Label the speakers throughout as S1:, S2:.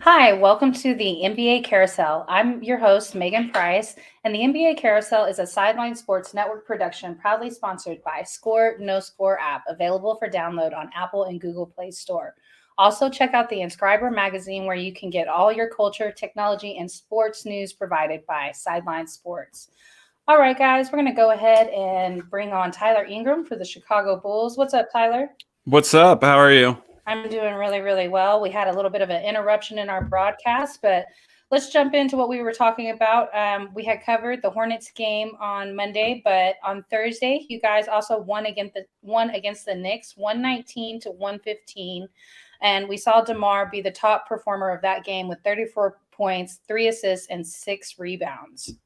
S1: Hi, welcome to the NBA Carousel. I'm your host, Megan Price, and the NBA Carousel is a Sideline Sports Network production proudly sponsored by Score No Score app, available for download on Apple and Google Play Store. Also, check out the Inscriber magazine, where you can get all your culture, technology, and sports news provided by Sideline Sports. All right, guys, we're going to go ahead and bring on Tyler Ingram for the Chicago Bulls. What's up, Tyler?
S2: What's up? How are you?
S1: I'm doing really, really well. We had a little bit of an interruption in our broadcast, but let's jump into what we were talking about. We had covered the Hornets game on Monday, but on Thursday, you guys also won against the Knicks, 119-115. And we saw Demar be the top performer of that game with 34 points, 3 assists, and 6 rebounds.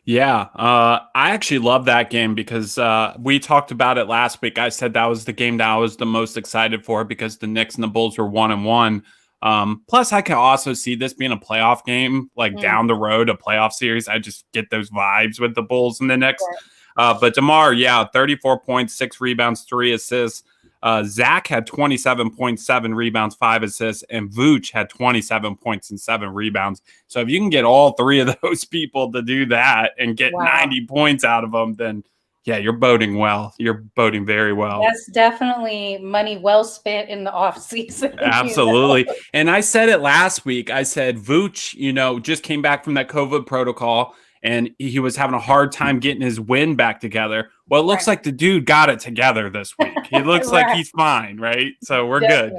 S2: Yeah, I actually love that game because we talked about it last week. I said that was the game that I was the most excited for because the Knicks and the Bulls were 1-1. Plus, I can also see this being a playoff game, like down the road, a playoff series. I just get those vibes with the Bulls and the Knicks. But DeMar, 34 points, 6 rebounds, 3 assists. Zach had 27.7 rebounds, 5 assists, and Vooch had 27 points and 7 rebounds. So if you can get all 3 of those people to do that and get 90 points out of them, then yeah, you're boating well. You're boating very well.
S1: That's definitely money well spent in the offseason.
S2: Absolutely. And I said it last week. I said Vooch, just came back from that COVID protocol and he was having a hard time getting his win back together. Well, it looks like the dude got it together this week. He looks like he's fine, right? So we're good.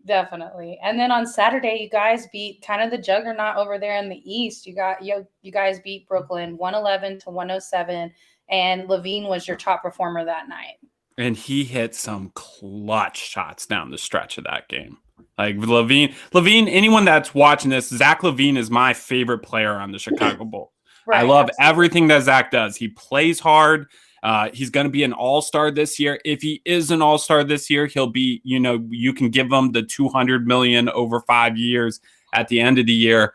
S1: Definitely. And then on Saturday, you guys beat kind of the juggernaut over there in the East. You guys beat Brooklyn 111-107, and Levine was your top performer that night.
S2: And he hit some clutch shots down the stretch of that game. Like Levine, anyone that's watching this, Zach LaVine is my favorite player on the Chicago Bulls. Right, I love everything that Zach does. He plays hard. He's going to be an all-star this year. If he is an all-star this year, he'll be, you can give him the $200 million over 5 years at the end of the year.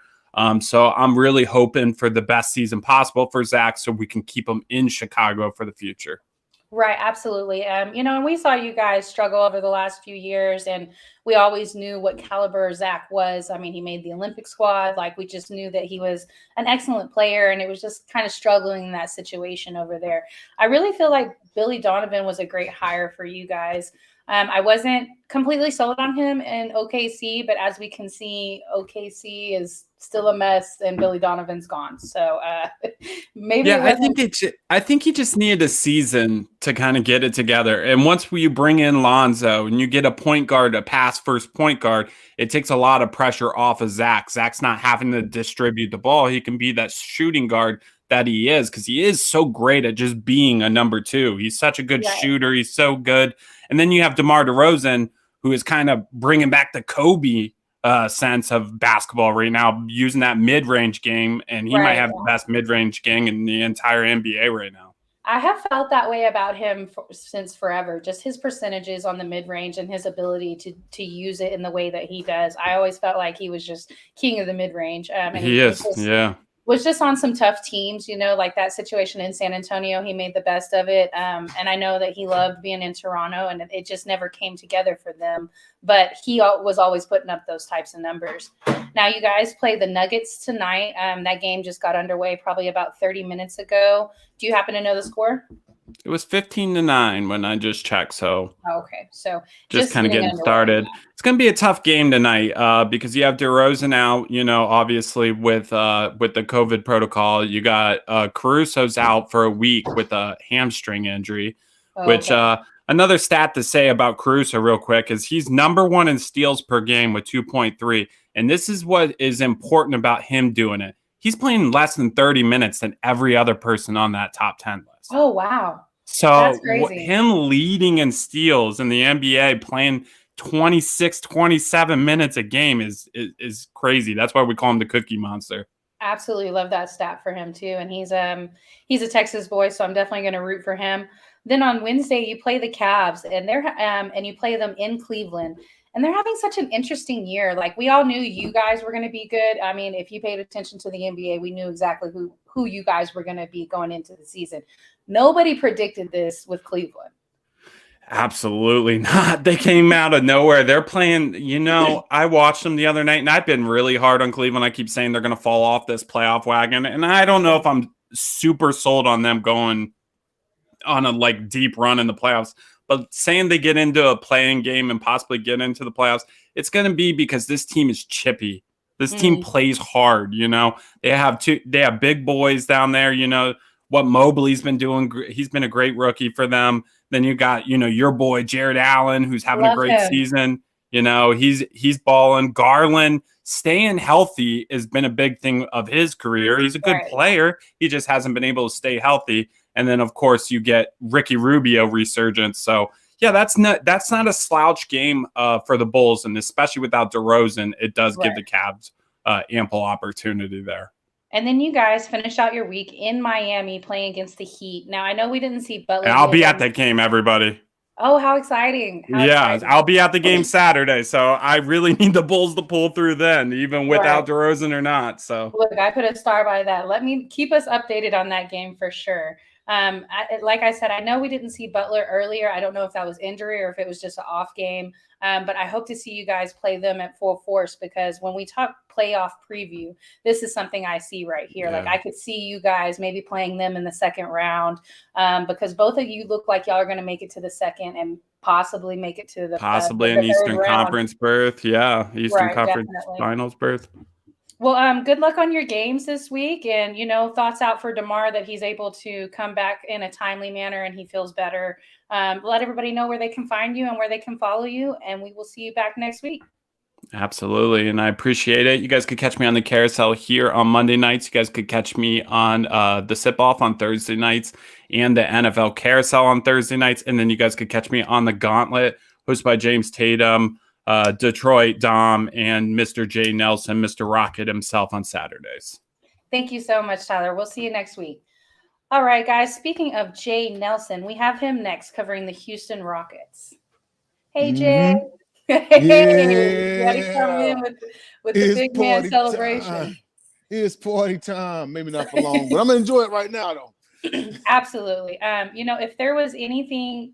S2: So I'm really hoping for the best season possible for Zach so we can keep him in Chicago for the future.
S1: Right, absolutely. And we saw you guys struggle over the last few years, and we always knew what caliber Zach was. I mean, he made the Olympic squad. Like, we just knew that he was an excellent player, and it was just kind of struggling in that situation over there. I really feel like Billy Donovan was a great hire for you guys. I wasn't completely sold on him in OKC, but as we can see, OKC is still a mess, and Billy Donovan's gone. So maybe
S2: I think he just needed a season to kind of get it together. And once you bring in Lonzo and you get a point guard, a pass first point guard, it takes a lot of pressure off of Zach. Zach's not having to distribute the ball. He can be that shooting guard that he is, because he is so great at just being a number 2. He's such a good shooter. He's so good. And then you have DeMar DeRozan, who is kind of bringing back the Kobe sense of basketball right now, using that mid-range game, and he might have the best mid-range game in the entire NBA right now.
S1: I have felt that way about him since forever, just his percentages on the mid-range and his ability to use it in the way that he does. I always felt like he was just king of the mid-range. And
S2: he is,
S1: was just on some tough teams, like that situation in San Antonio. He made the best of it. And I know that he loved being in Toronto, and it just never came together for them. But he was always putting up those types of numbers. Now, you guys play the Nuggets tonight. That game just got underway probably about 30 minutes ago. Do you happen to know the score?
S2: It was 15-9 when I just checked. So
S1: okay, so
S2: just kind of getting started. It's going to be a tough game tonight because you have DeRozan out. Obviously with the COVID protocol, you got Caruso's out for a week with a hamstring injury. Which another stat to say about Caruso real quick is he's number 1 in steals per game with 2.3, and this is what is important about him doing it. He's playing less than 30 minutes than every other person on that top 10 list.
S1: Oh, wow.
S2: So him leading in steals in the NBA, playing 26, 27 minutes a game is crazy. That's why we call him the Cookie Monster.
S1: Absolutely love that stat for him too. And he's a Texas boy, so I'm definitely going to root for him. Then on Wednesday, you play the Cavs, and and you play them in Cleveland. And they're having such an interesting year. Like, we all knew you guys were going to be good. I mean, if you paid attention to the NBA, we knew exactly who you guys were going to be going into the season. Nobody predicted this with Cleveland.
S2: Absolutely not. They came out of nowhere. They're playing, I watched them the other night, and I've been really hard on Cleveland. I keep saying they're going to fall off this playoff wagon, and I don't know if I'm super sold on them going on a deep run in the playoffs. But saying they get into a playing game and possibly get into the playoffs, it's going to be because this team is chippy. This team plays hard. They have big boys down there. What Mobley's been doing. He's been a great rookie for them. Then you got, your boy Jared Allen, who's having a great season. He's balling. Garland staying healthy has been a big thing of his career. He's a good player. He just hasn't been able to stay healthy. And then, of course, you get Ricky Rubio resurgence. So, yeah, that's not a slouch game for the Bulls, and especially without DeRozan, it does give the Cavs ample opportunity there.
S1: And then you guys finish out your week in Miami playing against the Heat. Now, I know we didn't see Butler.
S2: And I'll be at that game, everybody.
S1: Oh, how exciting.
S2: I'll be at the game Saturday, so I really need the Bulls to pull through then, even without DeRozan or not. So
S1: look, I put a star by that. Let me keep us updated on that game for sure. Like I said, I know we didn't see Butler earlier. I don't know if that was injury or if it was just an off game. But I hope to see you guys play them at full force, because when we talk playoff preview, this is something I see right here.
S2: Yeah.
S1: Like I could see you guys maybe playing them in the second round, because both of you look like y'all are going to make it to the second and possibly make it to
S2: an Eastern Conference berth. Yeah, Eastern Conference Finals berth.
S1: Well, good luck on your games this week, and thoughts out for Demar that he's able to come back in a timely manner and he feels better. Let everybody know where they can find you and where they can follow you, and we will see you back next week.
S2: Absolutely, and I appreciate it. You guys could catch me on the Carousel here on Monday nights. You guys could catch me on the Sip Off on Thursday nights and the NFL Carousel on Thursday nights, and then you guys could catch me on the Gauntlet, hosted by James Tatum, Detroit Dom, and Mr. J Nelson, Mr. Rocket himself on Saturdays.
S1: Thank you so much, Tyler. We'll see you next week. All right, guys. Speaking of Jay Nelson, we have him next covering the Houston Rockets. Hey, Jay. Hey, ready to come in with the big man celebration.
S3: It's party time. Maybe not for long, but I'm gonna enjoy it right now, though.
S1: Absolutely. If there was anything,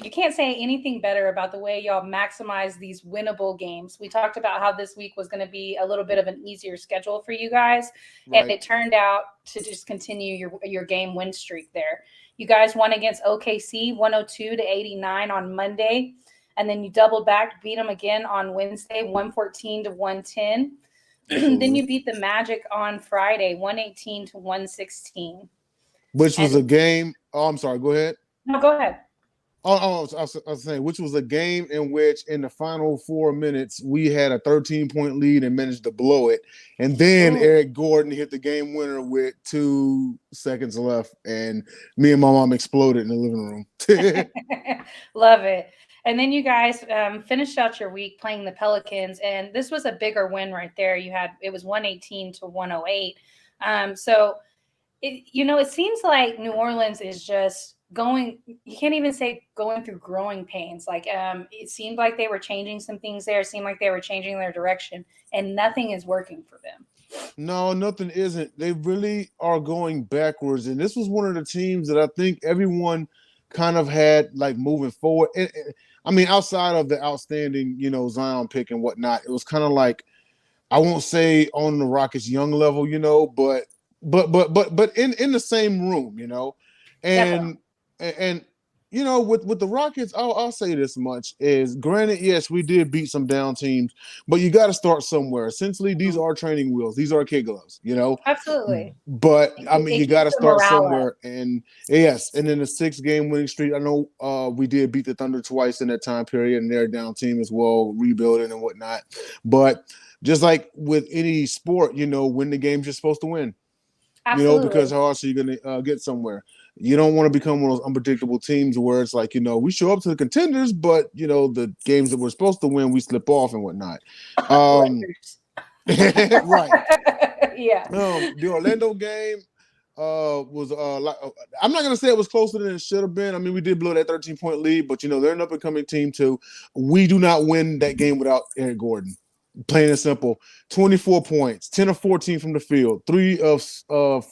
S1: you can't say anything better about the way y'all maximize these winnable games. We talked about how this week was going to be a little bit of an easier schedule for you guys, and it turned out to just continue your game win streak there. You guys won against OKC 102-89 on Monday, and then you doubled back, beat them again on Wednesday 114-110. Then you beat the Magic on Friday 118-116.
S3: Which was a game. Oh, I'm sorry. Go ahead.
S1: No, go ahead.
S3: I was saying, which was a game in which in the final 4 minutes, we had a 13-point lead and managed to blow it. And then Eric Gordon hit the game winner with 2 seconds left. And me and my mom exploded in the living room.
S1: Love it. And then you guys finished out your week playing the Pelicans. And this was a bigger win right there. It was 118-108. So, it seems like New Orleans is just you can't even say going through growing pains. Like it seemed like they were changing some things there. It seemed like they were changing their direction, and nothing is working for them.
S3: No, nothing isn't. They really are going backwards. And this was one of the teams that I think everyone kind of had moving forward. I mean, outside of the outstanding, Zion pick and whatnot, it was kind of like, I won't say on the Rockets young level, but in the same room, and with the Rockets, I'll say this much is, granted, yes, we did beat some down teams, but you got to start somewhere. Essentially, these are training wheels. These are kid gloves,
S1: Absolutely.
S3: But I mean, you got to start somewhere. And yes, and in the 6-game winning streak, I know we did beat the Thunder twice in that time period, and they're a down team as well, rebuilding and whatnot. But just like with any sport, win the games you're supposed to win.
S1: Absolutely.
S3: Because how else are you going to get somewhere? You don't want to become one of those unpredictable teams where it's like, we show up to the contenders, but, the games that we're supposed to win, we slip off and whatnot. Right.
S1: Yeah.
S3: The Orlando game was I'm not going to say it was closer than it should have been. I mean, we did blow that 13-point lead, but, they're an up-and-coming team too. We do not win that game without Eric Gordon. Plain and simple, 24 points, 10 of 14 from the field, 3 of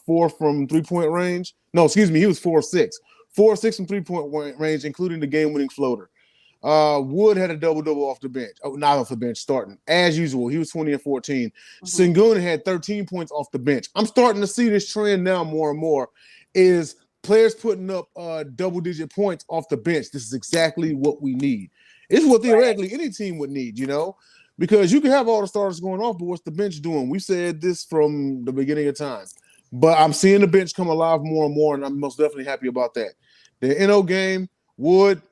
S3: 4 from 3-point range. No, excuse me, he was 4 of 6 4 6 from 3-point range, including the game-winning floater. Wood had a double-double off the bench. Oh, not off the bench, starting. As usual, he was 20 and 14. Sengun had 13 points off the bench. I'm starting to see this trend now more and more, is players putting up double-digit points off the bench. This is exactly what we need. It's what theoretically any team would need, because you can have all the starters going off, but what's the bench doing? We said this from the beginning of time. But I'm seeing the bench come alive more and more, and I'm most definitely happy about that. The NO game, Wood,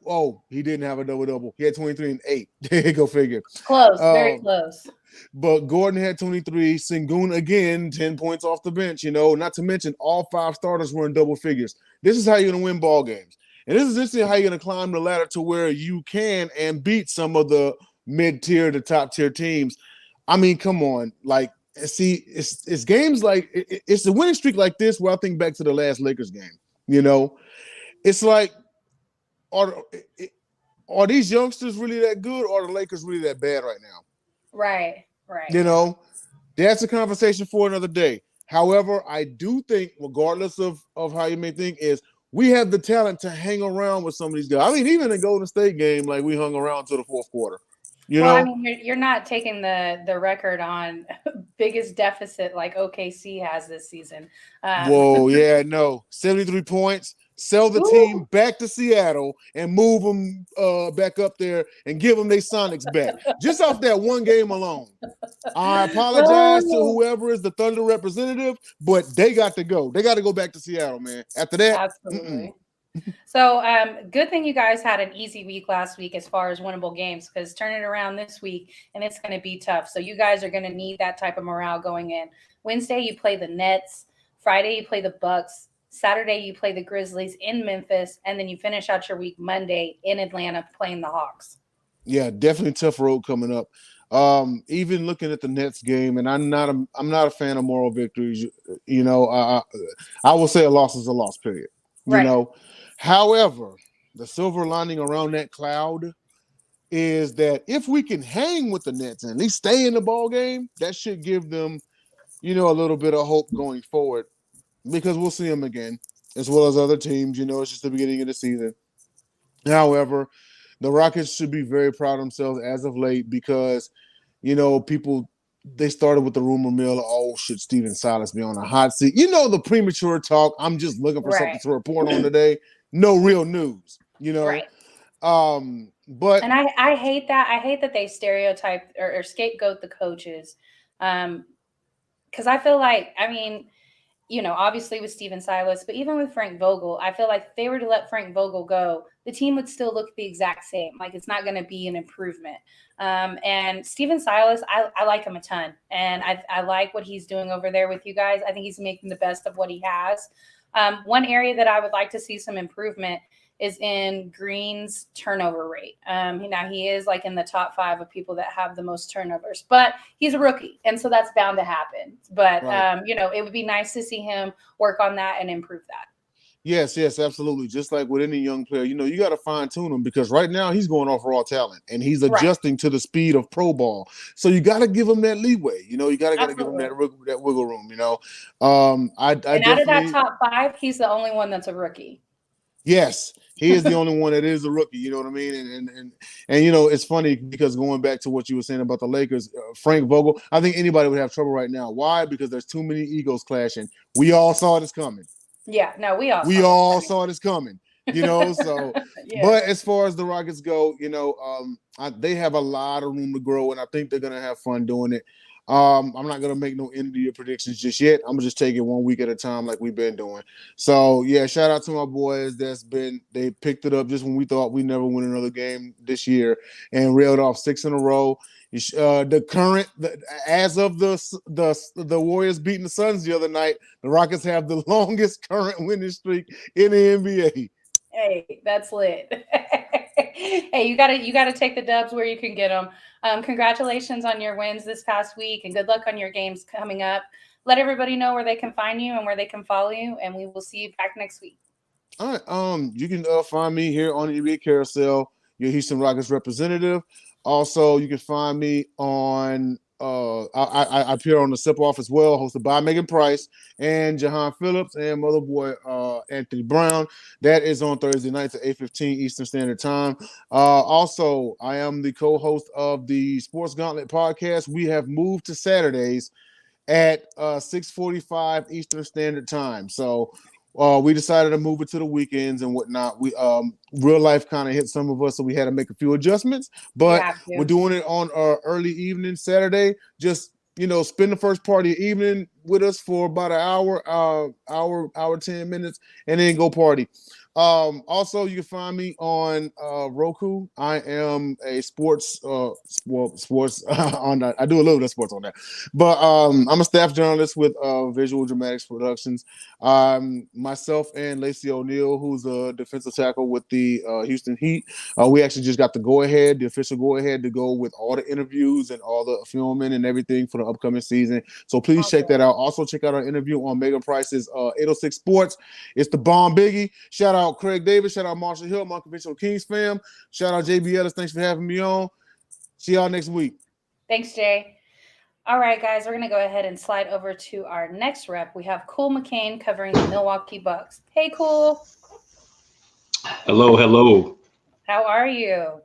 S3: he didn't have a double-double. He had 23 and 8. Go figure.
S1: Close, very close.
S3: But Gordon had 23. Sengun, again, 10 points off the bench, not to mention all 5 starters were in double figures. This is how you're going to win ball games. And this is essentially how you're going to climb the ladder to where you can and beat some of the mid-tier to top-tier teams. I mean, come on. See, it's games like – it's a winning streak like this where I think back to the last Lakers game, It's like, are these youngsters really that good, or are the Lakers really that bad right now?
S1: Right.
S3: That's a conversation for another day. However, I do think, regardless of how you may think, is we have the talent to hang around with some of these guys. I mean, even in the Golden State game, we hung around until the fourth quarter.
S1: I mean, you're not taking the record on biggest deficit like OKC has this season.
S3: 73 points. Sell the team back to Seattle and move them back up there and give them their Sonics back. Just off that one game alone. I apologize to whoever is the Thunder representative, but they got to go. They got to go back to Seattle, man. After that,
S1: absolutely. So good thing you guys had an easy week last week as far as winnable games, because turn it around this week and it's going to be tough. So you guys are going to need that type of morale going in. Wednesday, you play the Nets. Friday, you play the Bucks. Saturday, you play the Grizzlies in Memphis, and then you finish out your week Monday in Atlanta playing the Hawks. Yeah,
S3: definitely tough road coming up. Even looking at the Nets game, and I'm not a fan of moral victories. I will say a loss is a loss, period.
S1: Right.
S3: However, the silver lining around that cloud is that if we can hang with the Nets and at least stay in the ball game, that should give them, a little bit of hope going forward. Because we'll see them again, as well as other teams. It's just the beginning of the season. However, the Rockets should be very proud of themselves as of late because, people, they started with the rumor mill, should Stephen Silas be on a hot seat? The premature talk. I'm just looking for something to report on today. No real news,
S1: Right.
S3: But
S1: and I hate that. I hate that they stereotype or scapegoat the coaches. Because I feel like, obviously with Stephen Silas, but even with Frank Vogel, I feel like if they were to let Frank Vogel go, the team would still look the exact same. Like, it's not going to be an improvement. And Stephen Silas, I like him a ton. And I like what he's doing over there with you guys. I think he's making the best of what he has. One area that I would like to see some improvement is in Green's turnover rate. Now he is in the top 5 of people that have the most turnovers, but he's a rookie. And so that's bound to happen. But, it would be nice to see him work on that and improve that.
S3: Yes, absolutely. Just like with any young player, you got to fine tune him because right now he's going off raw talent and he's adjusting to the speed of pro ball. So you got to give him that leeway. You got to give him that wiggle room.
S1: And out of that top 5, he's the only one that's a rookie.
S3: Yes, he is the only one that is a rookie. You know what I mean? And it's funny because going back to what you were saying about the Lakers, Frank Vogel, I think anybody would have trouble right now. Why? Because there's too many egos clashing. We all saw this coming.
S1: Yeah, no, we
S3: all saw this coming. So yeah. But as far as the Rockets go, they have a lot of room to grow, and I think they're gonna have fun doing it. I'm not gonna make no end of year predictions just yet. I'm gonna just take it one week at a time like we've been doing. So yeah, shout out to my boys. They picked it up just when we thought we never win another game this year and reeled off 6 in a row. As of the Warriors beating the Suns the other night, the Rockets have the longest current winning streak in the NBA.
S1: Hey, that's lit. Hey, you gotta take the dubs where you can get them. Congratulations on your wins this past week, and good luck on your games coming up. Let everybody know where they can find you and where they can follow you, and we will see you back next week.
S3: All right. You can find me here on the NBA Carousel, your Houston Rockets representative. Also, you can find me on I appear on the Sip Off as well, hosted by Megan Price and Jahan Phillips and Motherboy Anthony Brown. That is on Thursday nights at 8:15 Eastern Standard Time. Also, I am the co-host of the Sports Gauntlet podcast. We have moved to Saturdays at 6:45 Eastern Standard Time. So we decided to move it to the weekends and whatnot. We real life kind of hit some of us, so we had to make a few adjustments. But we're doing it on early evening Saturday. Just spend the first part of the evening with us for about an hour 10 minutes, and then go party. Also, you can find me on Roku. I am a sports on that. I do a little bit of sports on that, but I'm a staff journalist with Visual Dramatics Productions. Myself and Lacey O'Neal, who's a defensive tackle with the Houston Heat. We actually just got the official go ahead to go with all the interviews and all the filming and everything for the upcoming season. So please check that out. Also check out our interview on Megan Price's 806 Sports. It's the bomb biggie. Shout out Craig Davis. Shout out Marshall Hill, my Conventional Kings fam. Shout out JB Ellis. Thanks for having me on. See y'all next week.
S1: Thanks, Jay. All right, guys, we're going to go ahead and slide over to our next rep. We have Cool McCain covering the Milwaukee Bucks. Hey, Cool.
S4: Hello.
S1: How are you?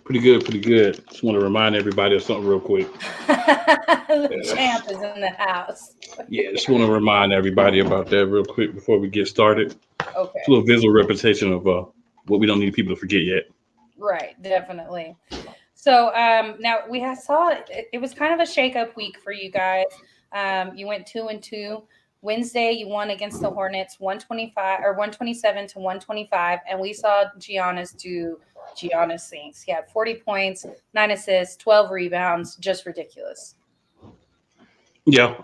S4: Pretty good. Just want to remind everybody of something real quick.
S1: The champ is in the house.
S4: Yeah, just want to remind everybody about that real quick before we get started.
S1: Okay.
S4: It's a little visual repetition of what we don't need people to forget yet.
S1: Right, definitely. So now saw it was kind of a shakeup week for you guys. You went 2-2. Wednesday, you won against the Hornets 127 to 125, and we saw Giannis do Giannis things. He had 40 points, 9 assists, 12 rebounds, just ridiculous.
S4: Yeah,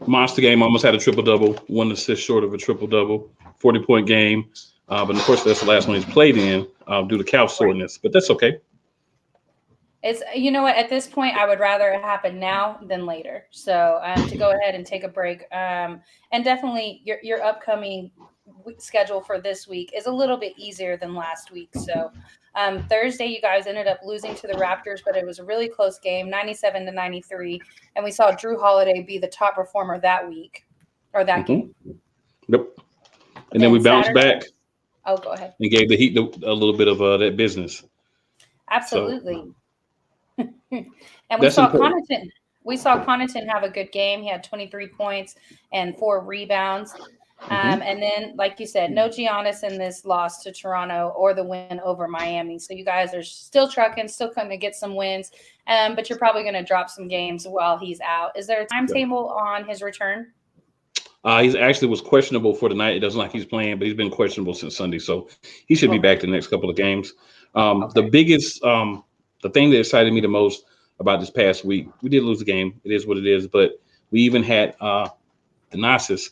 S4: monster game. Almost had a triple-double, 1 assist short of a triple-double, 40-point game. But of course, that's the last one he's played in due to calf soreness, but that's okay.
S1: It's, what, at this point, I would rather it happen now than later. So to go ahead and take a break. And definitely your upcoming schedule for this week is a little bit easier than last week. So Thursday, you guys ended up losing to the Raptors, but it was a really close game, 97 to 93. And we saw Drew Holiday be the top performer that week or that game.
S4: Yep. And then we bounced back.
S1: Oh, go ahead.
S4: And gave the Heat a little bit of that business.
S1: Absolutely. So, and we saw Connaughton. We saw Connaughton have a good game. He had 23 points and 4 rebounds. And then, like you said, no Giannis in this loss to Toronto or the win over Miami. So you guys are still trucking, still going to get some wins, but you're probably going to drop some games while he's out. Is there a timetable on his return?
S4: He actually was questionable for tonight. It doesn't like he's playing, but he's been questionable since Sunday. So he should be back the next couple of games. The biggest the thing that excited me the most about this past week, we did lose the game. It is what it is. But we even had Thanasis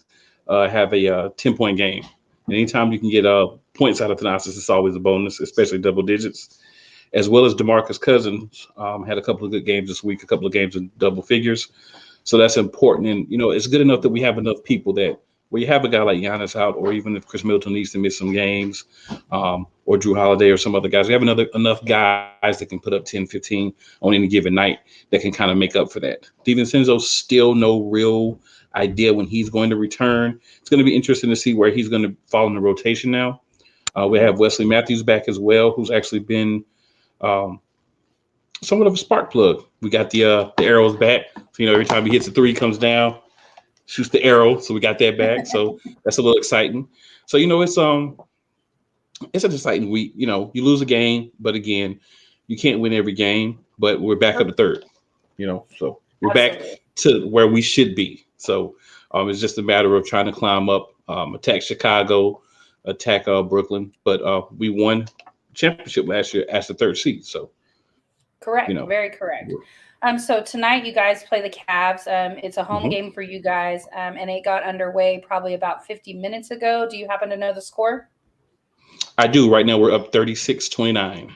S4: have a 10-point game. And anytime you can get points out of Thanasis, it's always a bonus, especially double digits. As well as DeMarcus Cousins had a couple of good games this week, a couple of games in double figures. So that's important. And, it's good enough that we have enough people that where you have a guy like Giannis out, or even if Chris Middleton needs to miss some games, or Drew Holiday or some other guys, we have enough guys that can put up 10, 15 on any given night that can kind of make up for that. DiVincenzo's still no real idea when he's going to return. It's going to be interesting to see where he's going to fall in the rotation now. We have Wesley Matthews back as well, who's actually been somewhat of a spark plug. We got the arrows back. So, every time he hits a 3, comes down, shoots the arrow. So we got that back. So that's a little exciting. So, it's an exciting week. You lose a game, but again, you can't win every game, but we're back up to third, so we're back to where we should be. So it's just a matter of trying to climb up, attack Chicago, attack Brooklyn. But we won championship last year as the 3rd seed. So
S1: correct. Very correct. So tonight you guys play the Cavs. It's a home game for you guys, and it got underway probably about 50 minutes ago. Do you happen to know the score?
S4: I do. Right now we're up 36-29.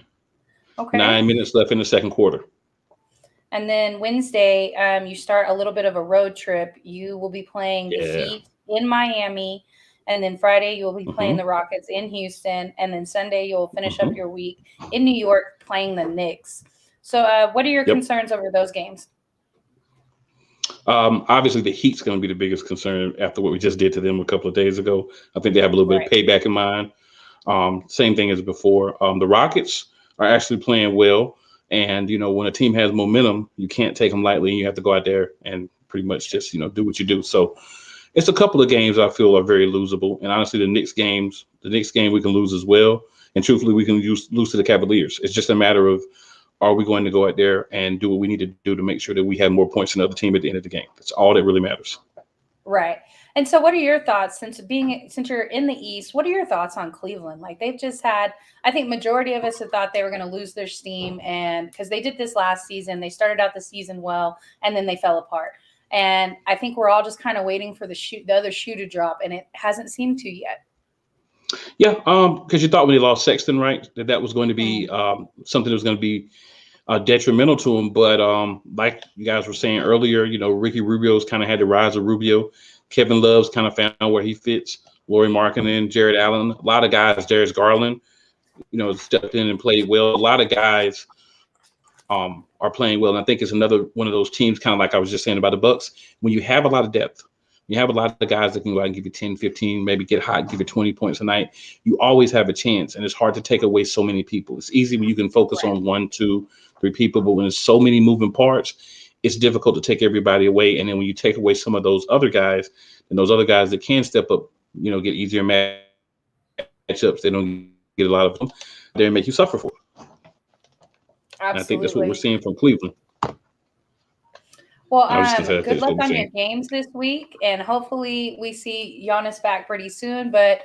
S4: Okay. 9 minutes left in the second quarter.
S1: And then Wednesday, you start a little bit of a road trip. You will be playing the Heat in Miami. And then Friday, you will be playing the Rockets in Houston. And then Sunday, you'll finish up your week in New York playing the Knicks. So what are your
S4: Yep.
S1: concerns over those games?
S4: Obviously, the Heat's going to be the biggest concern after what we just did to them a couple of days ago. I think they have a little bit of payback in mind. Same thing as before. The Rockets are actually playing well. And, when a team has momentum, you can't take them lightly. And you have to go out there and pretty much just, do what you do. So it's a couple of games I feel are very losable. And honestly, the next game we can lose as well. And truthfully, we can lose to the Cavaliers. It's just a matter of, are we going to go out there and do what we need to do to make sure that we have more points than the other team at the end of the game? That's all that really matters.
S1: Right. And so what are your thoughts since you're in the East, what are your thoughts on Cleveland? Like they've just had, I think majority of us have thought they were going to lose their steam, and because they did this last season, they started out the season well and then they fell apart. And I think we're all just kind of waiting for the other shoe to drop, and it hasn't seemed to yet.
S4: Yeah, because you thought when they lost Sexton, right, that was going to be something that was going to be detrimental to him. But like you guys were saying earlier, Ricky Rubio's kind of had the rise of Rubio. Kevin Love's kind of found where he fits. Laurie Markkinen, Jared Allen, a lot of guys. Darius Garland, stepped in and played well. A lot of guys are playing well, and I think it's another one of those teams, kind of like I was just saying about the Bucks. When you have a lot of depth, you have a lot of guys that can go out and give you 10, 15, maybe get hot, give you 20 points a night. You always have a chance, and it's hard to take away so many people. It's easy when you can focus on 1, 2, 3 people, but when there's so many moving parts, it's difficult to take everybody away. And then when you take away some of those other guys, and those other guys that can step up, get easier matchups, they don't get a lot of them, they make you suffer for it.
S1: Absolutely.
S4: And I think that's what we're seeing from Cleveland.
S1: Well, good luck on your games this week, and hopefully we see Giannis back pretty soon, but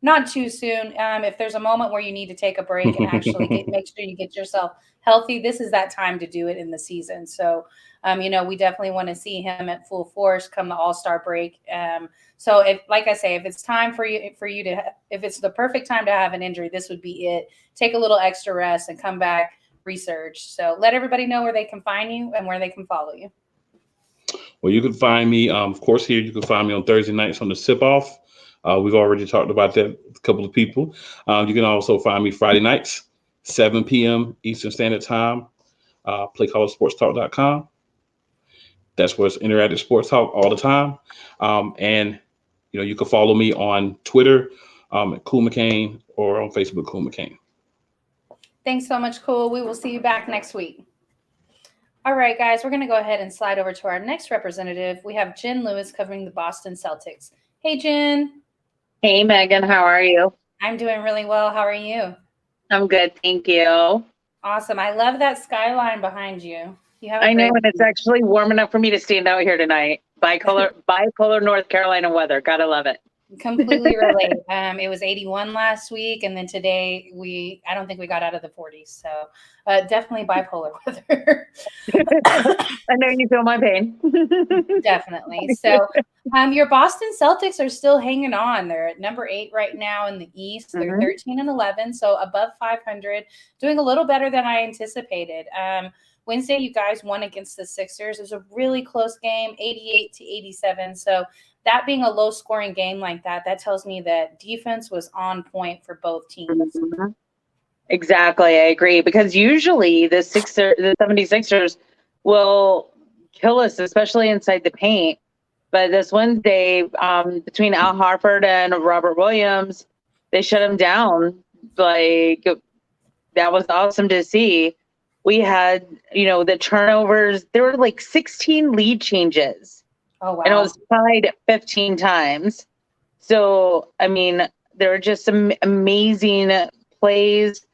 S1: not too soon. If there's a moment where you need to take a break and actually make sure you get yourself healthy, this is that time to do it in the season. So, we definitely want to see him at full force come the All-Star break. So, if it's time for you to, if it's the perfect time to have an injury, this would be it. Take a little extra rest and come back, research. So, let everybody know where they can find you and where they can follow you.
S4: Well, you can find me, of course, here. You can find me on Thursday nights on the Sip Off. We've already talked about that with a couple of people. You can also find me Friday nights, 7 p.m. Eastern Standard Time, playcollegesportstalk.com. That's where it's interactive sports talk all the time. And, you can follow me on Twitter at Cool McCain, or on Facebook, Cool McCain.
S1: Thanks so much, Cool. We will see you back next week. All right, guys, we're going to go ahead and slide over to our next representative. We have Jen Lewis covering the Boston Celtics. Hey, Jen.
S5: Hey, Megan. How are you?
S1: I'm doing really well. How are you?
S5: I'm good. Thank you.
S1: Awesome. I love that skyline behind you.
S5: I know, and it's actually warm enough for me to stand out here tonight. Bipolar North Carolina weather. Gotta love it.
S1: Completely relate. It was 81 last week, and then today I don't think we got out of the 40s. So definitely bipolar weather.
S5: I know you feel my pain.
S1: Definitely. So your Boston Celtics are still hanging on. They're at number 8 right now in the East. They're 13-11, so above 500, doing a little better than I anticipated. Wednesday, you guys won against the Sixers. It was a really close game, 88-87. So that being a low-scoring game like that tells me that defense was on point for both teams.
S5: Exactly, I agree. Because usually the 76ers will kill us, especially inside the paint. But this Wednesday, between Al Horford and Robert Williams, they shut him down. Like, that was awesome to see. We had, the turnovers. There were like 16 lead changes.
S1: Oh, wow.
S5: And it was tied 15 times. So, I mean, there were just some amazing plays.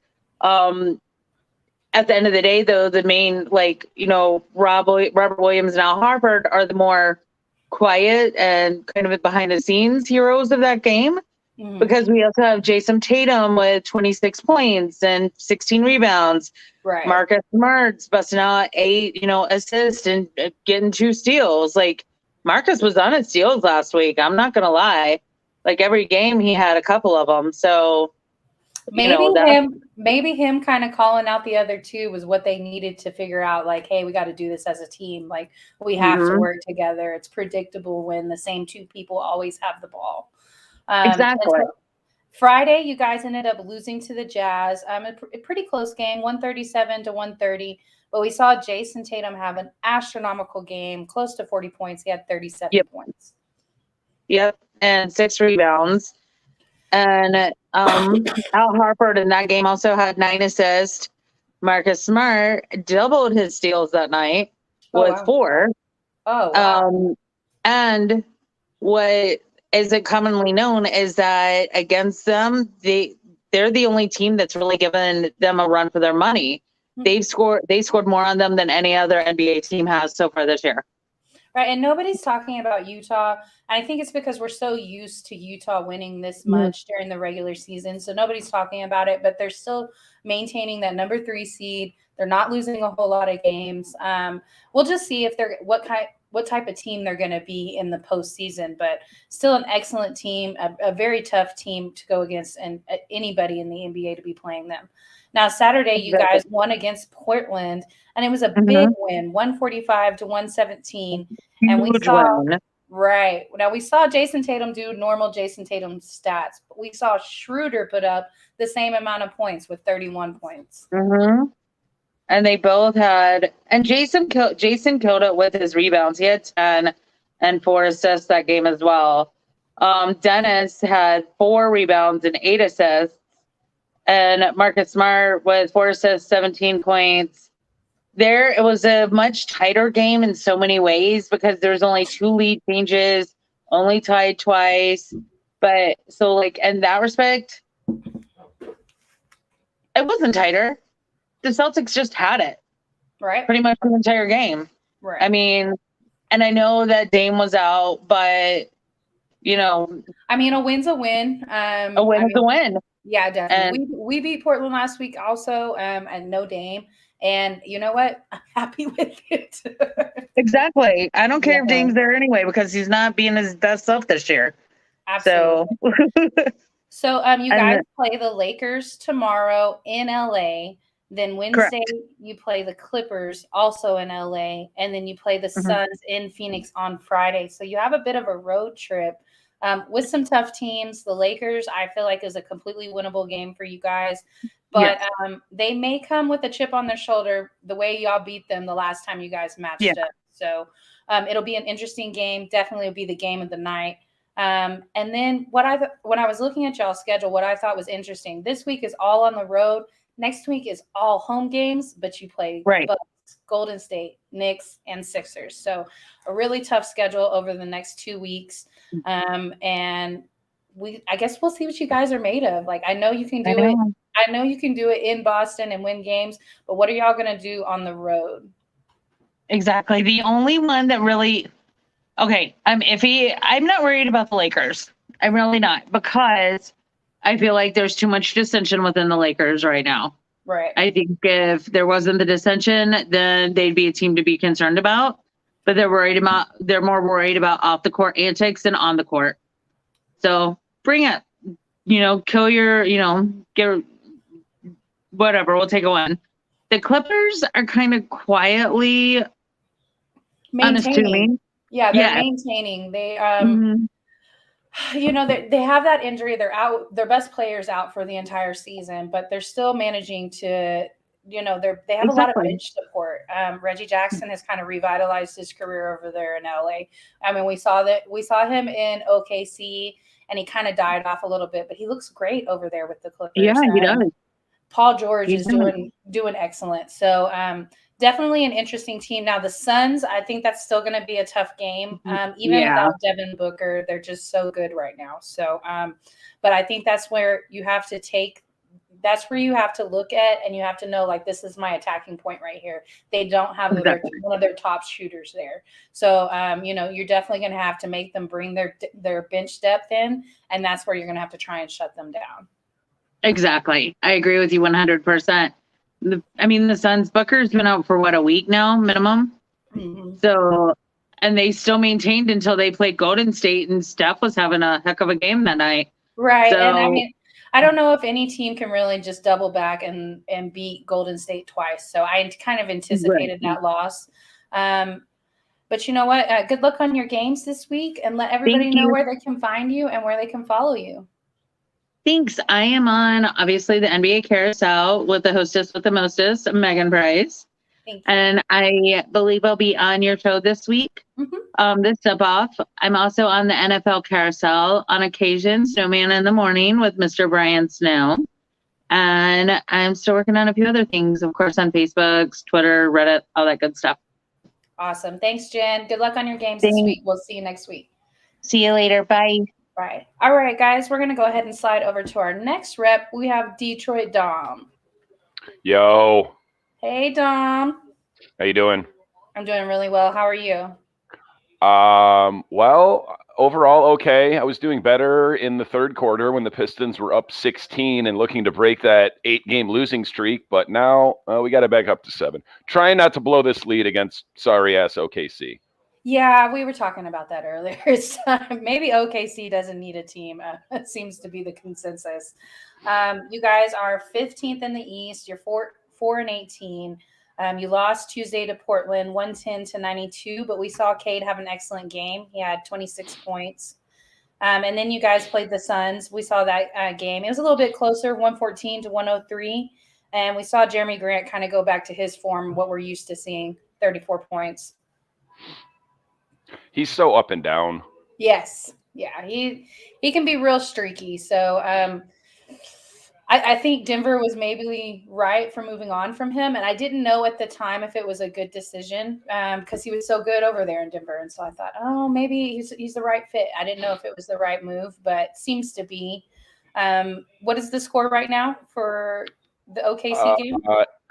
S5: At the end of the day, though, the main, Robert Williams and Al Horford are the more quiet and kind of behind the scenes heroes of that game. Mm-hmm. Because we also have Jason Tatum with 26 points and 16 rebounds.
S1: Right.
S5: Marcus Smart's busting out 8, assists and getting 2 steals. Like, Marcus was on his steals last week. I'm not going to lie. Like, every game he had a couple of them. So
S1: maybe him kind of calling out the other two was what they needed to figure out, like, hey, we got to do this as a team. Like, we have to work together. It's predictable when the same 2 people always have the ball.
S5: Exactly.
S1: So Friday, you guys ended up losing to the Jazz. A pretty close game, 137-130. But we saw Jason Tatum have an astronomical game, close to 40 points. He had 37 points.
S5: Yep, and 6 rebounds. And Al Harford in that game also had 9 assists. Marcus Smart doubled his steals that night with 4.
S1: Oh, wow.
S5: And what isn't commonly known is that against them, they're the only team that's really given them a run for their money. They scored more on them than any other NBA team has so far this year.
S1: Right, and nobody's talking about Utah. And I think it's because we're so used to Utah winning this much during the regular season. So nobody's talking about it, but they're still maintaining that number 3 seed. They're not losing a whole lot of games. We'll just see if they're what type of team they're going to be in the postseason. But still an excellent team, a very tough team to go against, and anybody in the NBA to be playing them. Now, Saturday, you guys won against Portland, and it was a big win, 145 to 117. And we saw now we saw Jason Tatum do normal Jason Tatum stats, but we saw Schroeder put up the same amount of points with 31 points.
S5: And they both had, and Jason killed it with his rebounds. He had 10 and 4 assists that game as well. Dennis had 4 rebounds and 8 assists. And Marcus Smart with 4 assists, 17 points. It was a much tighter game in so many ways because there's only 2 lead changes, only tied twice. But so in that respect, it wasn't tighter. The Celtics just had it.
S1: Right.
S5: Pretty much the entire game.
S1: Right.
S5: I mean, and I know that Dame was out, but
S1: a win's a win.
S5: A win is a win.
S1: Yeah, definitely. We beat Portland last week also, and no Dame. And you know what? I'm happy with it.
S5: Exactly. I don't care if Dame's there anyway because he's not being his best self this year.
S1: Absolutely. So you guys play the Lakers tomorrow in LA. Then Wednesday you play the Clippers also in LA, and then you play the Suns in Phoenix on Friday. So you have a bit of a road trip. With some tough teams. The Lakers, I feel like, is a completely winnable game for you guys. But they may come with a chip on their shoulder the way y'all beat them the last time you guys matched up. So it'll be an interesting game. Definitely will be the game of the night. And then when I was looking at y'all's schedule, what I thought was interesting, this week is all on the road. Next week is all home games, but you play Bucks, Golden State, Knicks, and Sixers. So a really tough schedule over the next 2 weeks. And I guess we'll see what you guys are made of. I know you can do it. I know you can do it in Boston and win games, but what are y'all going to do on the road?
S5: Exactly. The only one that really, I'm iffy. I'm not worried about the Lakers. I'm really not, because I feel like there's too much dissension within the Lakers right now.
S1: Right.
S5: I think if there wasn't the dissension, then they'd be a team to be concerned about. But they're more worried about off the court antics than on the court. So bring it, kill your, get whatever. We'll take a win. The Clippers are kind of quietly unassuming.
S1: Yeah, they're maintaining. They they have that injury. They're out. Their best player's out for the entire season, but they're still managing to. They have a lot of bench support. Reggie Jackson has kind of revitalized his career over there in LA. I mean, we saw him in OKC, and he kind of died off a little bit, but he looks great over there with the Clippers.
S5: Yeah, he does.
S1: Paul George is doing excellent. So definitely an interesting team. Now the Suns, I think that's still going to be a tough game. Even without Devin Booker, they're just so good right now. So, but I think that's where you have to look at, and you have to know, this is my attacking point right here. They don't have one of their top shooters there. So, you're definitely going to have to make them bring their bench depth in, and that's where you're going to have to try and shut them down.
S5: Exactly. I agree with you 100%. The Suns, Booker's been out for a week now, minimum. Mm-hmm. So, and they still maintained until they played Golden State, and Steph was having a heck of a game that night.
S1: Right. So, and I don't know if any team can really just double back and beat Golden State twice. So I kind of anticipated that loss. But you know what? Good luck on your games this week, and let everybody know where they can find you and where they can follow you.
S5: Thanks. I am on, obviously, the NBA Carousel with the hostess with the mostest, Megan Price.
S1: Thank you.
S5: And I believe I'll be on your show this week. This tip-off. I'm also on the NFL Carousel on occasion, Snowman in the Morning with Mr. Brian Snow. And I'm still working on a few other things, of course, on Facebook, Twitter, Reddit, all that good stuff.
S1: Awesome. Thanks, Jen. Good luck on your games this week. We'll see you next week.
S5: See you later. Bye.
S1: Right. All right, guys. We're going to go ahead and slide over to our next rep. We have Detroit Dom.
S6: Yo.
S1: Hey, Dom.
S6: How you doing?
S1: I'm doing really well. How are you?
S6: Well, overall, okay. I was doing better in the third quarter when the Pistons were up 16 and looking to break that 8-game losing streak. But now we got to back up to 7. Trying not to blow this lead against sorry-ass OKC.
S1: Yeah, we were talking about that earlier. Maybe OKC doesn't need a team. It seems to be the consensus. You guys are 15th in the East. You're 4-18. You lost Tuesday to Portland, 110-92, but we saw Cade have an excellent game. He had 26 points. And then you guys played the Suns. We saw that game. It was a little bit closer, 114-103. And we saw Jeremy Grant kind of go back to his form, what we're used to seeing, 34 points.
S6: He's so up and down.
S1: Yes. Yeah, he can be real streaky. So I think Denver was maybe right for moving on from him. And I didn't know at the time if it was a good decision because he was so good over there in Denver. And so I thought, oh, maybe he's the right fit. I didn't know if it was the right move, but seems to be. What is the score right now for the OKC game?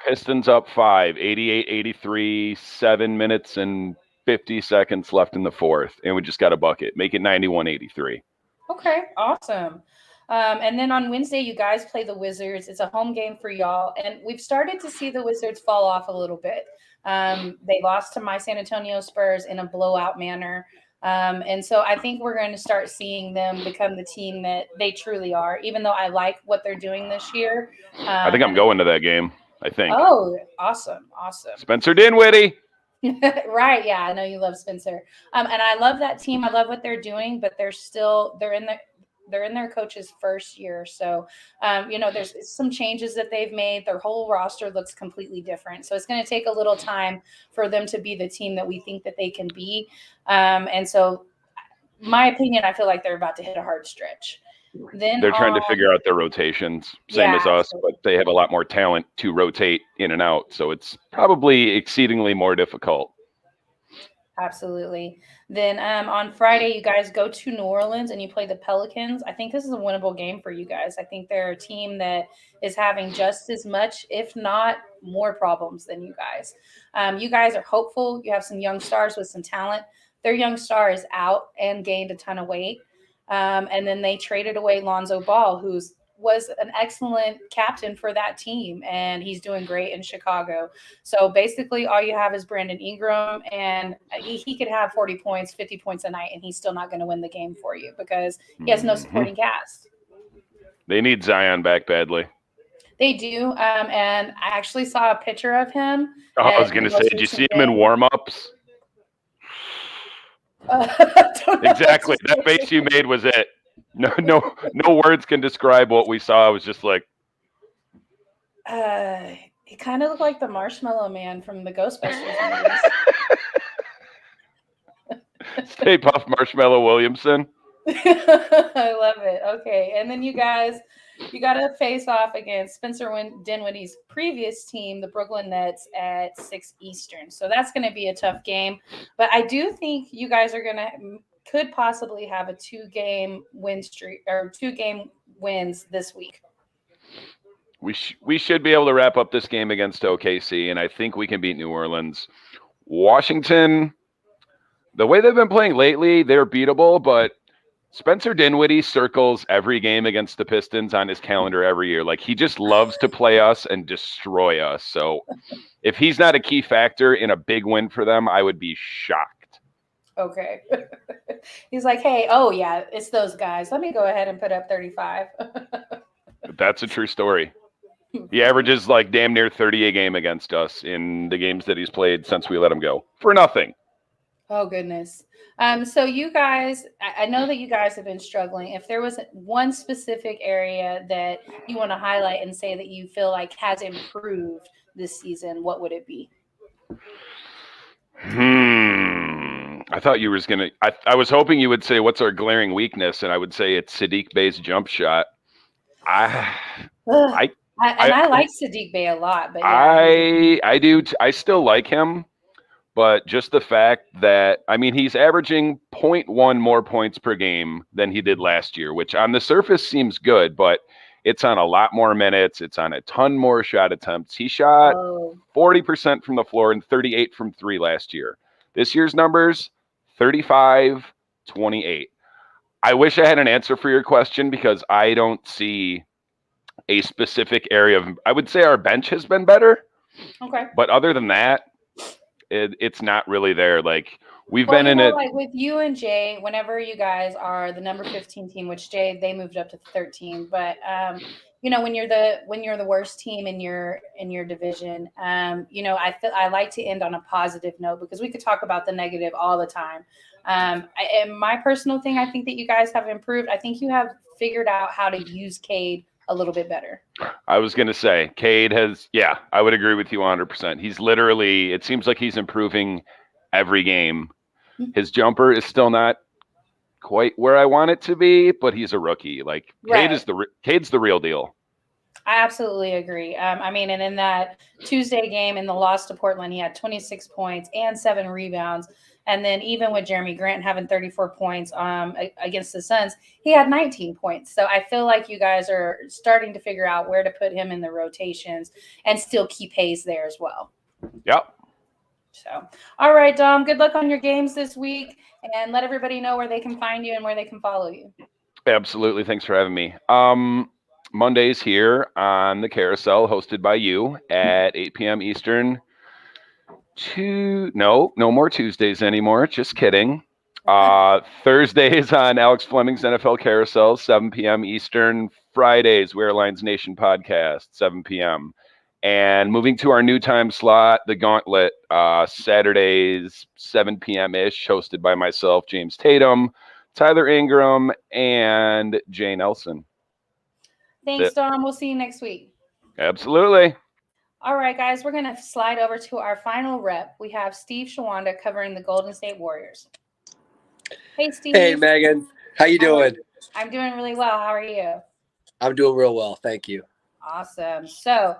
S6: Pistons up 5, 88-83, 7 minutes and 50 seconds left in the fourth. And we just got a bucket. Make it 91-83.
S1: Okay, awesome. And then on Wednesday, you guys play the Wizards. It's a home game for y'all. And we've started to see the Wizards fall off a little bit. They lost to my San Antonio Spurs in a blowout manner. And so I think we're going to start seeing them become the team that they truly are, even though I like what they're doing this year.
S6: I think I'm going to that game, I think.
S1: Oh, awesome.
S6: Spencer Dinwiddie.
S1: Right. Yeah, I know you love Spencer. And I love that team. I love what they're doing, but they're in their coach's first year. So, there's some changes that they've made. Their whole roster looks completely different. So it's going to take a little time for them to be the team that we think that they can be. And so my opinion, I feel like they're about to hit a hard stretch. Then
S6: they're trying to figure out their rotations, same as us, but they have a lot more talent to rotate in and out. So it's probably exceedingly more difficult.
S1: Absolutely. Then on Friday, you guys go to New Orleans and you play the Pelicans. I think this is a winnable game for you guys. I think they're a team that is having just as much, if not more problems than you guys. You guys are hopeful. You have some young stars with some talent. Their young star is out and gained a ton of weight. And then they traded away Lonzo Ball, who was an excellent captain for that team, and he's doing great in Chicago. So basically all you have is Brandon Ingram, and he could have 40 points, 50 points a night, and he's still not going to win the game for you because he has no supporting cast.
S6: They need Zion back badly.
S1: They do. And I actually saw a picture of him.
S6: I was going to say, did you see him in warm-ups? Exactly. That face you made was it. No words can describe what we saw. I was just like,
S1: he kind of looked like the Marshmallow Man from the Ghostbusters movies.
S6: Stay Puft Marshmallow Williamson.
S1: I love it. Okay, and then you got to face off against Spencer Dinwiddie's previous team, the Brooklyn Nets, at 6 Eastern. So that's going to be a tough game. But I do think you guys are could possibly have a 2-game win streak or 2-game wins this week.
S6: We should be able to wrap up this game against OKC, and I think we can beat New Orleans. Washington, the way they've been playing lately, they're beatable, but Spencer Dinwiddie circles every game against the Pistons on his calendar every year. Like, he just loves to play us and destroy us. So if he's not a key factor in a big win for them, I would be shocked.
S1: Okay. He's like, hey, oh, yeah, it's those guys. Let me go ahead and put up 35.
S6: That's a true story. He averages like damn near 30 a game against us in the games that he's played since we let him go for nothing.
S1: Oh, goodness. So you guys, I know that you guys have been struggling. If there was one specific area that you want to highlight and say that you feel like has improved this season, what would it be?
S6: I thought you was gonna. I was hoping you would say what's our glaring weakness, and I would say it's Sadiq Bey's jump shot. I
S1: like Sadiq Bey a lot, but yeah,
S6: I do. I still like him, but just the fact that he's averaging 0.1 more points per game than he did last year, which on the surface seems good, but it's on a lot more minutes. It's on a ton more shot attempts. He shot 40% from the floor and 38 from three last year. This year's numbers, 35, 28. I wish I had an answer for your question because I don't see a specific area of. I would say our bench has been better.
S1: Okay.
S6: But other than that, it's not really there. Like we've been in it.
S1: Like with you and Jay, whenever you guys are the number 15 team, which Jay they moved up to 13, but when you're the worst team in your division, I like to end on a positive note because we could talk about the negative all the time. And my personal thing, I think that you guys have improved. I think you have figured out how to use Cade a little bit better.
S6: I was going to say Cade has, I would agree with you 100%. He's literally, it seems like he's improving every game. His jumper is still not quite where I want it to be, but he's a rookie. Like Cade's the real deal.
S1: I absolutely agree. And in that Tuesday game in the loss to Portland, he had 26 points and 7 rebounds. And then even with Jeremy Grant having 34 points against the Suns, he had 19 points. So I feel like you guys are starting to figure out where to put him in the rotations and still keep Hayes there as well.
S6: Yep.
S1: So, all right, Dom, good luck on your games this week and let everybody know where they can find you and where they can follow you. Absolutely.
S6: Thanks for having me. Mondays here on the Carousel, hosted by you at 8 p.m. Eastern. No more Tuesdays anymore. Just kidding. Thursdays on Alex Fleming's NFL Carousel, 7 p.m. Eastern. Fridays, Where Lines Nation podcast, 7 p.m. And moving to our new time slot, the Gauntlet, Saturdays, 7 p.m.-ish, hosted by myself, James Tatum, Tyler Ingram, and Jay Nelson.
S1: Thanks, Dom. We'll see you next week.
S6: Absolutely.
S1: All right, guys, we're going to slide over to our final rep. We have Steve Shawanda covering the Golden State Warriors. Hey, Steve.
S7: Hey, Megan. How you doing?
S1: I'm doing really well. How are you?
S7: I'm doing real well. Thank you.
S1: Awesome. So,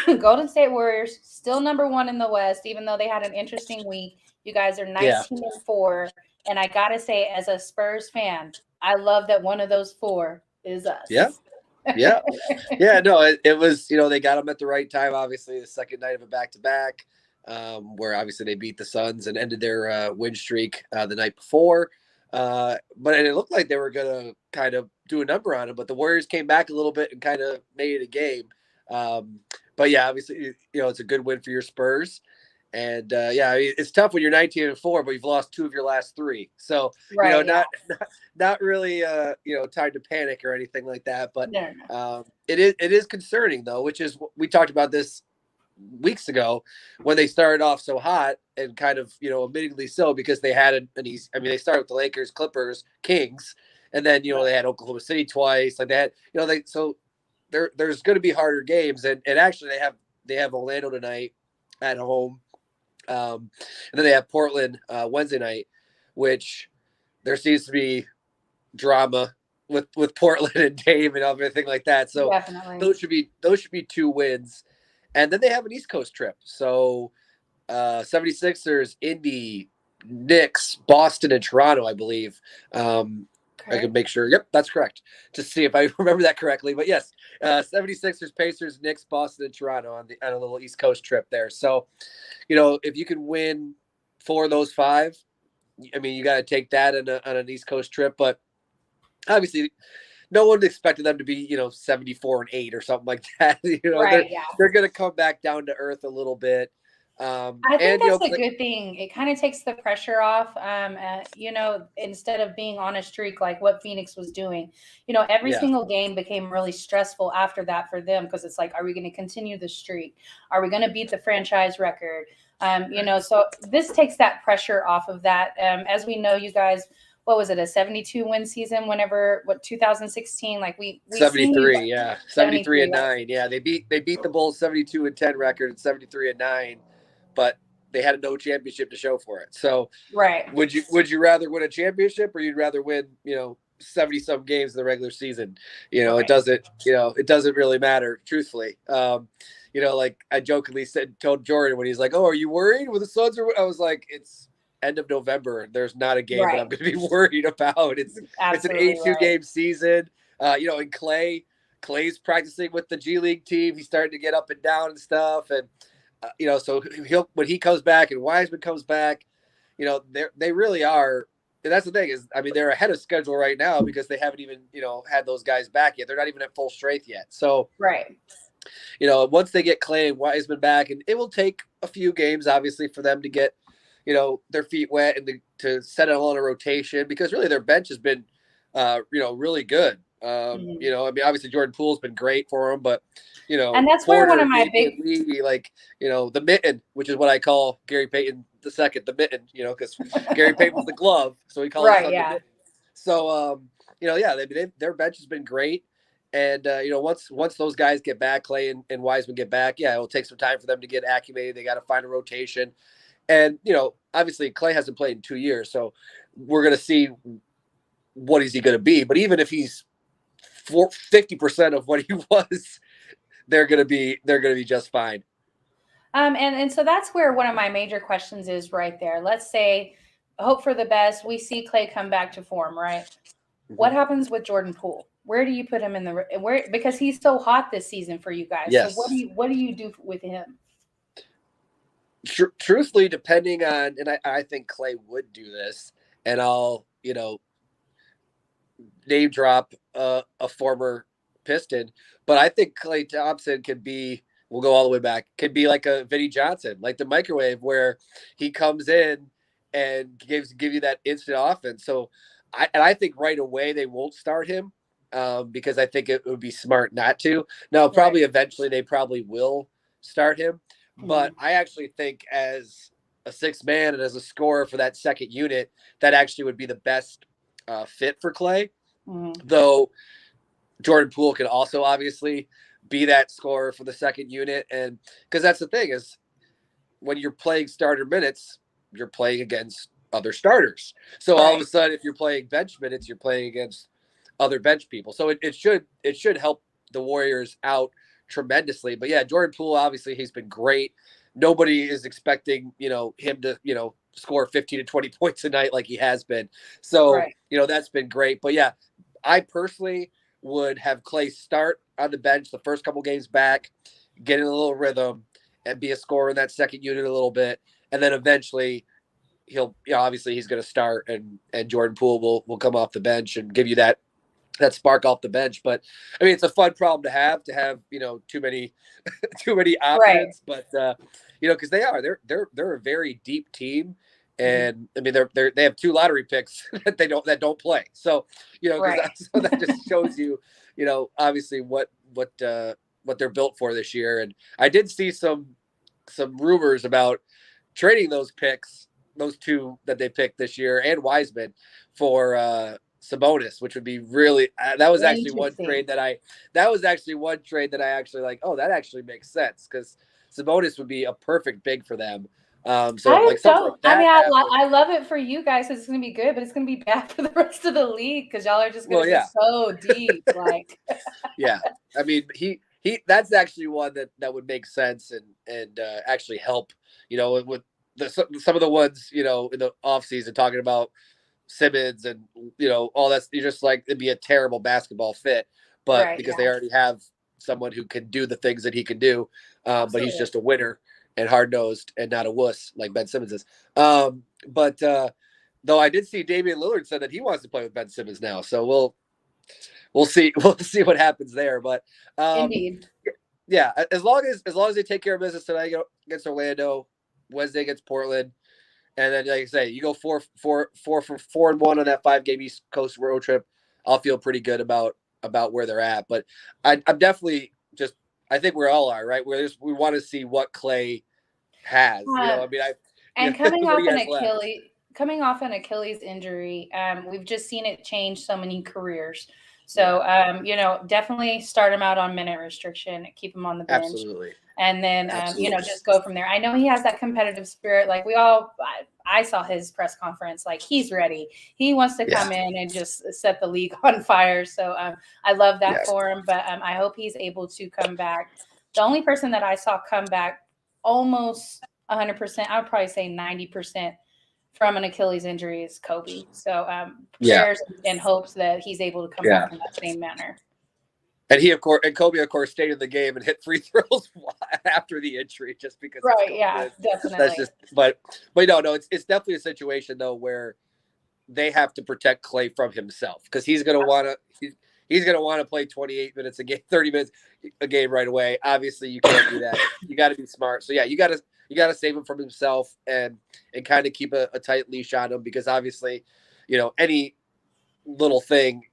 S1: Golden State Warriors still number 1 in the West, even though they had an interesting week. You guys are 19-4. And I got to say, as a Spurs fan, I love that one of those 4 is us.
S7: Yeah. Yeah. No, it was, they got them at the right time. Obviously, the second night of a back-to-back, where obviously they beat the Suns and ended their win streak the night before. But it looked like they were going to kind of do a number on them, but the Warriors came back a little bit and kind of made it a game. But yeah, obviously, it's a good win for your Spurs. And it's tough when you're 19-4, but you've lost 2 of your last 3. So, not really, time to panic or anything like that. But it is concerning though, which is we talked about this weeks ago when they started off so hot and kind of, admittedly so because they had an easy. I mean, they started with the Lakers, Clippers, Kings, and then they had Oklahoma City twice. Like they had, so there's going to be harder games, and actually they have Orlando tonight at home. And then they have Portland Wednesday night, which there seems to be drama with Portland and Dame and everything like that. So
S1: definitely.
S7: those should be 2 wins. And then they have an East Coast trip. So 76ers, Indy, Knicks, Boston, and Toronto, I believe. I can make sure. Yep, that's correct. To see if I remember that correctly. But yes, 76ers, Pacers, Knicks, Boston, and Toronto on a little East Coast trip there. So, if you can win 4 of those 5, I mean, you got to take that on an East Coast trip. But obviously, no one expected them to be, 74-8 or something like that. They're going to come back down to earth a little bit.
S1: I think that's a good thing. It kind of takes the pressure off, instead of being on a streak like what Phoenix was doing. Every single game became really stressful after that for them because it's like, are we going to continue the streak? Are we going to beat the franchise record? So this takes that pressure off of that. As we know, you guys, what was it, a 72-win season 2016? Like we
S7: 73, 73-9. Yeah, they beat the Bulls 72-10 record and 73-9. But they had no championship to show for it. So
S1: Right.
S7: would you rather win a championship, or you'd rather win 70 some games in the regular season?
S1: Right.
S7: It doesn't really matter, truthfully. Like I jokingly told Jordan when he's like, "Oh, are you worried with the Suns?" I was like, "It's end of November. There's not a game that I'm going to be worried about. It's an 82 game season." And Clay's practicing with the G League team. He's starting to get up and down and stuff, and so when he comes back and Wiseman comes back, they really are. And that's the thing is, I mean, they're ahead of schedule right now because they haven't even had those guys back yet. They're not even at full strength yet. So
S1: right.
S7: Once they get Clay and Wiseman back, and it will take a few games, obviously, for them to get, their feet wet and to settle on a rotation, because really their bench has been, really good. I mean, obviously Jordan Poole's been great for them, but,
S1: and that's where one of my big,
S7: the mitten, which is what I call Gary Payton II, the mitten, because Gary Payton was the glove. So he called it the mitten. So, their bench has been great. And, once those guys get back, Clay and Wiseman get back, it'll take some time for them to get acclimated. They got to find a rotation. And, obviously Clay hasn't played in 2 years. So we're going to see what is he going to be. But even if he's 50% of what he was, they're going to be just fine.
S1: And so that's where one of my major questions is right there. Let's say, hope for the best. We see Clay come back to form, right? Mm-hmm. What happens with Jordan Poole? Where do you put him because he's so hot this season for you guys?
S7: Yes.
S1: So what do you do with him?
S7: Truthfully, depending on, and I think Clay would do this, and I'll, name drop a former Piston, but I think Klay Thompson we'll go all the way back, could be like a Vinnie Johnson, like the microwave, where he comes in and give you that instant offense. So I think right away they won't start him. Because I think it would be smart not to. Now, probably eventually they probably will start him. But I actually think as a sixth man and as a scorer for that second unit, that actually would be the best fit for Clay. Though Jordan Poole can also obviously be that scorer for the second unit. And because that's the thing is, when you're playing starter minutes, you're playing against other starters. So all of a sudden, if you're playing bench minutes, you're playing against other bench people. So it should help the Warriors out tremendously. But yeah, Jordan Poole, obviously he's been great. Nobody is expecting, him to, score 15 to 20 points a night like he has been. So, that's been great. But yeah, I personally would have Clay start on the bench the first couple games back, get in a little rhythm and be a scorer in that second unit a little bit. And then eventually he'll, obviously he's going to start and Jordan Poole will come off the bench and give you that spark off the bench. But I mean, it's a fun problem to have too many options, but because they're a very deep team. And I mean, they have 2 lottery picks that don't play. So, so that just shows you, obviously what they're built for this year. And I did see some rumors about trading those picks, those 2 that they picked this year, and Wiseman for Sabonis, which would be really that was actually one trade that I actually like. Oh, that actually makes sense, because Sabonis would be a perfect big for them. I
S1: love it for you guys because it's going to be good, but it's going to be bad for the rest of the league because y'all are just going to be so deep. Like,
S7: yeah, I mean, he that's actually one that would make sense and actually help. With some of the ones in the offseason talking about Simmons and all that, you're just like, it'd be a terrible basketball fit, but because they already have someone who can do the things that he can do, but he's just a winner and hard-nosed and not a wuss like Ben Simmons is. But though I did see Damian Lillard said that he wants to play with Ben Simmons now, so we'll see what happens there. But
S1: indeed,
S7: yeah, as long as they take care of business tonight against Orlando, Wednesday against Portland, and then, like I say, you go 4-1 on that 5-game East Coast road trip, I'll feel pretty good about where they're at. But I'm definitely I think we all are, right? We want to see what Clay has.
S1: Coming off an Achilles injury, we've just seen it change so many careers. So, definitely start him out on minute restriction, keep him on the bench.
S7: Absolutely.
S1: and then
S7: Absolutely.
S1: just go from there. I know he has that competitive spirit. Like I saw his press conference. Like he's ready. He wants to come in and just set the league on fire. So I love that for him. But I hope he's able to come back. The only person that I saw come back almost 100%, I would probably say 90% from an Achilles injury is Kobe. So prayers and hopes that he's able to come back in that same manner.
S7: And Kobe, of course, stayed in the game and hit free throws after the injury, just because.
S1: Right? Yeah, definitely.
S7: That's just, but no, it's definitely a situation though where they have to protect Clay from himself, because he's going to want to. He's going to want to play 28 minutes a game, 30 minutes a game right away. Obviously, you can't do that. You got to be smart. So yeah, you got to save him from himself and kind of keep a tight leash on him, because obviously, any little thing,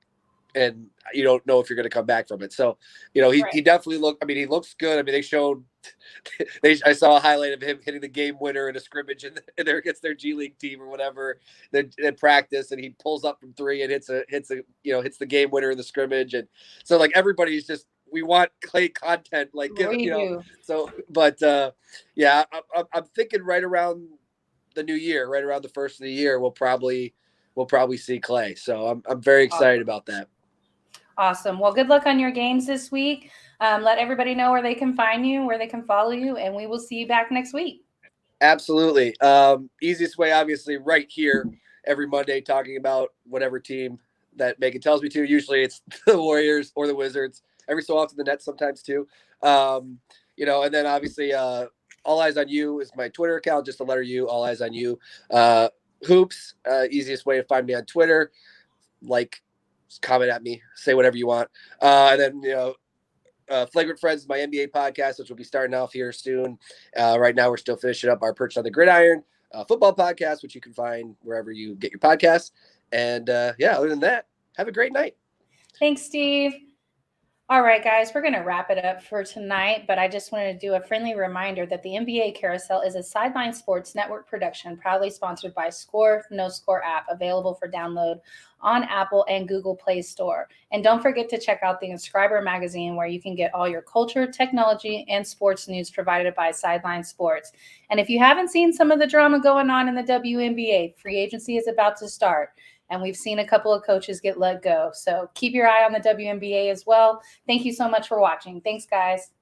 S7: and you don't know if you're going to come back from it. So, he definitely he looks good. I mean, they showed, I saw a highlight of him hitting the game winner in a scrimmage and there against their G League team or whatever in practice. And he pulls up from three and hits the game winner in the scrimmage. And so like, everybody's just, we want Clay content, like, so, but I'm thinking right around the new year, right around the first of the year, we'll probably see Clay. So I'm very excited about that.
S1: Awesome. Well, good luck on your games this week. Let everybody know where they can find you, where they can follow you, and we will see you back next week.
S7: Absolutely. Easiest way, obviously, right here every Monday, talking about whatever team that Megan tells me to. Usually it's the Warriors or the Wizards. Every so often the Nets sometimes too. And then obviously All Eyes on You is my Twitter account, just the letter U, All Eyes on You. Hoops, easiest way to find me on Twitter. Like, just comment at me, say whatever you want. And then, Flagrant Friends is my NBA podcast, which will be starting off here soon. Right now, we're still finishing up our Perched on the Gridiron football podcast, which you can find wherever you get your podcasts. And other than that, have a great night.
S1: Thanks, Steve. All right, guys, we're going to wrap it up for tonight, but I just wanted to do a friendly reminder that the NBA Carousel is a Sideline Sports Network production, proudly sponsored by Score No Score app, available for download on Apple and Google Play Store. And don't forget to check out the Inscriber magazine, where you can get all your culture, technology, and sports news provided by Sideline Sports. And if you haven't seen some of the drama going on in the WNBA, free agency is about to start. And we've seen a couple of coaches get let go. So keep your eye on the WNBA as well. Thank you so much for watching. Thanks, guys.